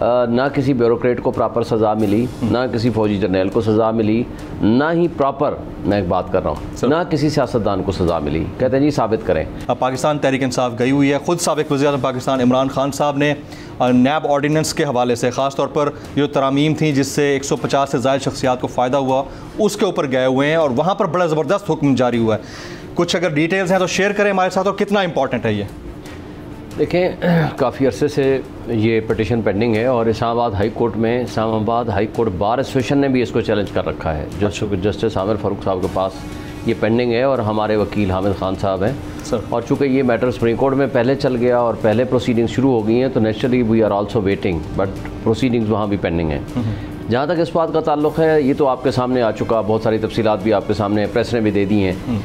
ना किसी ब्यूरोक्रेट को प्रॉपर सज़ा मिली, ना किसी फौजी जर्नल को सज़ा मिली, ना ही प्रॉपर, मैं एक बात कर रहा हूँ, ना किसी सियासतदान को सज़ा मिली। कहते हैं जी साबित करें। अब पाकिस्तान तहरीक इंसाफ गई हुई है, खुद साबिक़ वज़ीर-ए-आज़म पाकिस्तान इमरान खान साहब ने नैब ऑर्डीनेंस के हवाले से ख़ास तौर पर जो तरामीम थी जिससे 150 से ज़ायद शख्सियात को फ़ायदा हुआ, उसके ऊपर गए हुए हैं और वहाँ पर बड़ा ज़बरदस्त हुक्म जारी हुआ है। कुछ अगर डिटेल्स हैं तो शेयर करें हमारे साथ, और कितना इंपॉर्टेंट है ये? देखें, काफ़ी अरसे से ये पिटिशन पेंडिंग है और इस्लामाबाद हाई कोर्ट में, Islamabad high court bar association ने भी इसको चैलेंज कर रखा है। जस्टिस आमिर फ़ारूक साहब के पास ये पेंडिंग है और हमारे वकील हामिद खान साहब हैं सर। और चूँकि ये मैटर सुप्रीम कोर्ट में पहले चल गया और पहले प्रोसीडिंग शुरू हो गई हैं, तो naturally we are also waiting, but proceedings वहाँ भी पेंडिंग हैं। जहाँ तक इस बात का ताल्लुक़ है, ये तो आपके सामने आ चुका, बहुत सारी तफसीलात भी आपके सामने प्रेस ने भी दे दी हैं।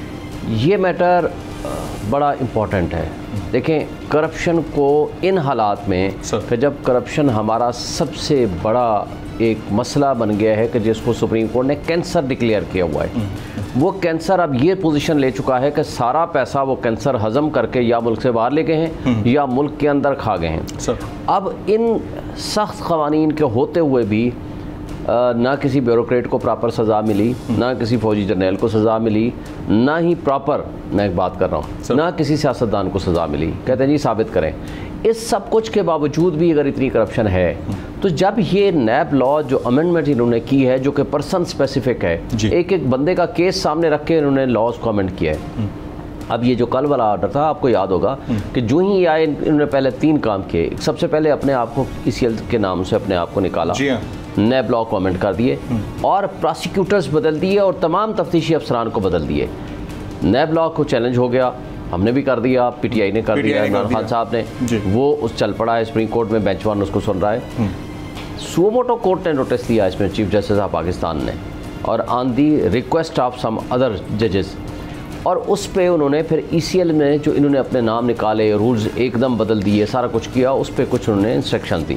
ये मैटर बड़ा इम्पॉर्टेंट है। देखें, करप्शन को इन हालात में कि जब करप्शन हमारा सबसे बड़ा एक मसला बन गया है कि जिसको सुप्रीम कोर्ट ने कैंसर डिक्लेयर किया हुआ है, वो कैंसर अब ये पोजीशन ले चुका है कि सारा पैसा वो कैंसर हजम करके या मुल्क से बाहर ले गए हैं या मुल्क के अंदर खा गए हैं। अब इन सख्त क़वानीन के होते हुए भी ना किसी ब्यूरोक्रेट को प्रॉपर सज़ा मिली, ना किसी फौजी जर्नल को सज़ा मिली, ना ही प्रॉपर, मैं एक बात कर रहा हूँ, ना किसी सियासतदान को सज़ा मिली। कहते हैं जी साबित करें। इस सब कुछ के बावजूद भी अगर इतनी करप्शन है, तो जब ये नैब लॉ जो अमेंडमेंट इन्होंने की है जो कि पर्सन स्पेसिफिक है, एक एक बंदे का केस सामने रख के इन्होंने लॉज को अमेंड किया है। अब ये जो कल वाला ऑर्डर था, आपको याद होगा कि जो ही आए इन्होंने पहले 3 काम किए। सबसे पहले अपने आप को ECL के नाम से अपने आप को निकाला, नैब लॉ को अमेंड कर दिए और प्रोसिक्यूटर्स बदल दिए और तमाम तफ्तीशी अफसरान को बदल दिए। नैब लॉ को चैलेंज हो गया, हमने भी कर दिया, PTI ने कर दिया, इमरान खान साहब ने, वो उस चल पड़ा है सुप्रीम कोर्ट में, बेंच 1 उसको सुन रहा है। सुमोटो कोर्ट ने नोटिस दिया इसमें, चीफ जस्टिस ऑफ पाकिस्तान ने, और on the request of some other जजेस, और उस पे उन्होंने फिर ECL में जो इन्होंने अपने नाम निकाले, रूल्स एकदम बदल दिए, सारा कुछ किया, उस पर कुछ उन्होंने इंस्ट्रक्शन दी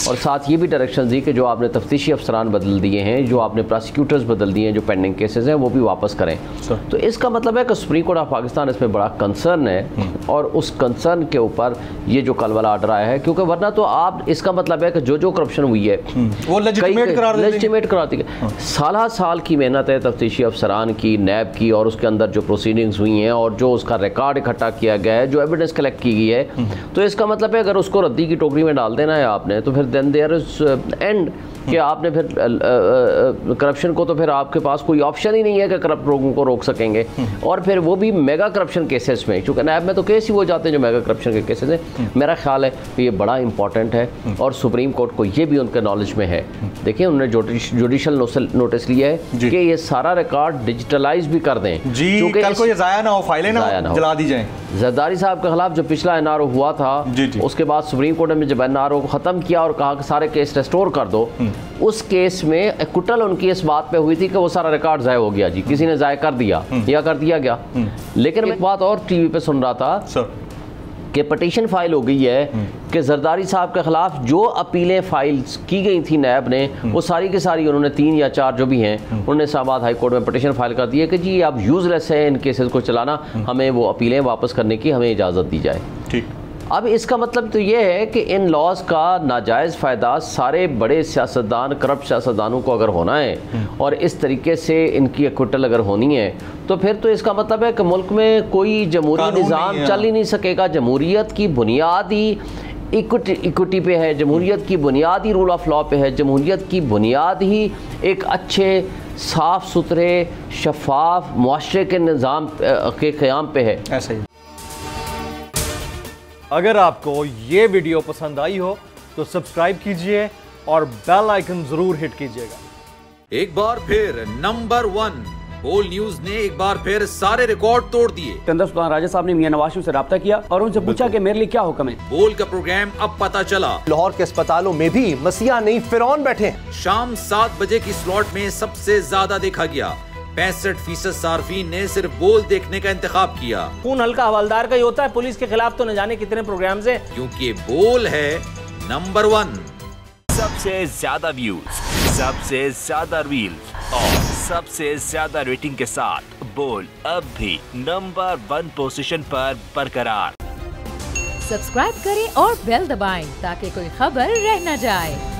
और साथ ये भी डायरेक्शन दी कि जो आपने तफ्तीशी अफसरान बदल दिए हैं, जो आपने प्रोसिक्यूटर्स बदल दिए हैं, जो पेंडिंग केसेस हैं, वो भी वापस करें। तो इसका मतलब है कि सुप्रीम कोर्ट ऑफ पाकिस्तान इसमें बड़ा कंसर्न है और उस कंसर्न के ऊपर ये जो कल वाला ऑर्डर आया है, क्योंकि वरना तो आप, इसका मतलब है कि जो करप्शन हुई है वो लेजिटिमेट करा दी। साल की मेहनत है तफ्तीशी अफसरान की, नैब की, और उसके अंदर जो प्रोसीडिंग्स हुई हैं और जो उसका रिकॉर्ड इकट्ठा किया गया है, जो एविडेंस कलेक्ट की गई है, तो इसका मतलब है अगर उसको रद्दी की टोकरी में डाल देना है आपने, तो फिर देन देयर इज एंड कि आपने फिर करप्शन को, तो फिर आपके पास कोई ऑप्शन ही नहीं है कि करप्ट लोगों को रोक सकेंगे। और फिर वो भी मेगा करप्शन केसेस में, क्योंकि नैब में तो केस ही वो जाते हैं जो मेगा करप्शन के केसेस हैं। मेरा ख्याल है कि ये बड़ा इंपॉर्टेंट है और सुप्रीम कोर्ट को ये भी उनके नॉलेज में है। देखिए, उन्होंने जुडिशल नोटिस लिया है कि ये सारा रिकॉर्ड डिजिटलाइज भी कर दें, क्योंकि ये ज़ाया ना हो, फाइलें ना जला दी जाएं। जरदारी साहब के खिलाफ जो पिछला NRO हुआ था, उसके बाद सुप्रीम कोर्ट ने जब NRO को ख़त्म किया और कहा कि सारे केस रेस्टोर कर दो, उस केस में एक्विटल उनकी इस बात पे हुई थी कि वो सारा रिकॉर्ड ज़ाया हो गया जी, किसी ने ज़ाया कर दिया या कर दिया गया। लेकिन एक बात और TV पे सुन रहा था कि पटिशन फाइल हो गई है कि जरदारी साहब के खिलाफ जो अपीलें फाइल की गई थी नैब ने, वो सारी की सारी उन्होंने 3 या 4 जो भी हैं, उन्होंने इस्लामाबाद हाई कोर्ट में पटिशन फाइल कर दी है कि जी आप यूजलेस हैं इन केसेस को चलाना, हमें वो अपीलें वापस करने की हमें इजाज़त दी जाए। ठीक। अब इसका मतलब तो ये है कि इन लॉज का नाजायज़ फ़ायदा सारे बड़े सियासतदान, करप्ट सियासतदानों को अगर होना है और इस तरीके से इनकी एक्विटल अगर होनी है, तो फिर तो इसका मतलब है कि मुल्क में कोई जमहूरी निज़ाम चल ही नहीं सकेगा। जमहूरियत की बुनियादी इक्विटी पे है, जमहूरियत की बुनियादी रूल ऑफ लॉ पे है, जमहूरियत की बुनियाद ही एक अच्छे साफ़ सुथरे शफाफ मुआशरे के निज़ाम के क़याम पे है। ऐसा ही। अगर आपको ये वीडियो पसंद आई हो तो सब्सक्राइब कीजिए और बेल आइकन जरूर हिट कीजिएगा। एक बार फिर नंबर 1 बोल न्यूज ने एक बार फिर सारे रिकॉर्ड तोड़ दिए। सिकंदर सुल्तान राजा साहब ने मियां नवाज शरीफ से राब्ता किया और उनसे पूछा कि मेरे लिए क्या हुक्म है। बोल का प्रोग्राम अब पता चला। लाहौर के अस्पतालों में भी मसीहा नहीं फिरौन बैठे हैं। शाम 7 बजे की स्लॉट में सबसे ज्यादा देखा गया। 65% सार्फिन ने सिर्फ बोल देखने का इंतखाब किया। खून हल्का हवलदार का ही होता है, पुलिस के खिलाफ तो न जाने कितने प्रोग्राम्स हैं, क्योंकि बोल है नंबर 1। सबसे ज्यादा व्यूज, सबसे ज्यादा रील्स और सबसे ज्यादा रेटिंग के साथ बोल अब भी नंबर 1 पोजीशन पर बरकरार। सब्सक्राइब करें और बेल दबाएं ताकि कोई खबर रह न जाए।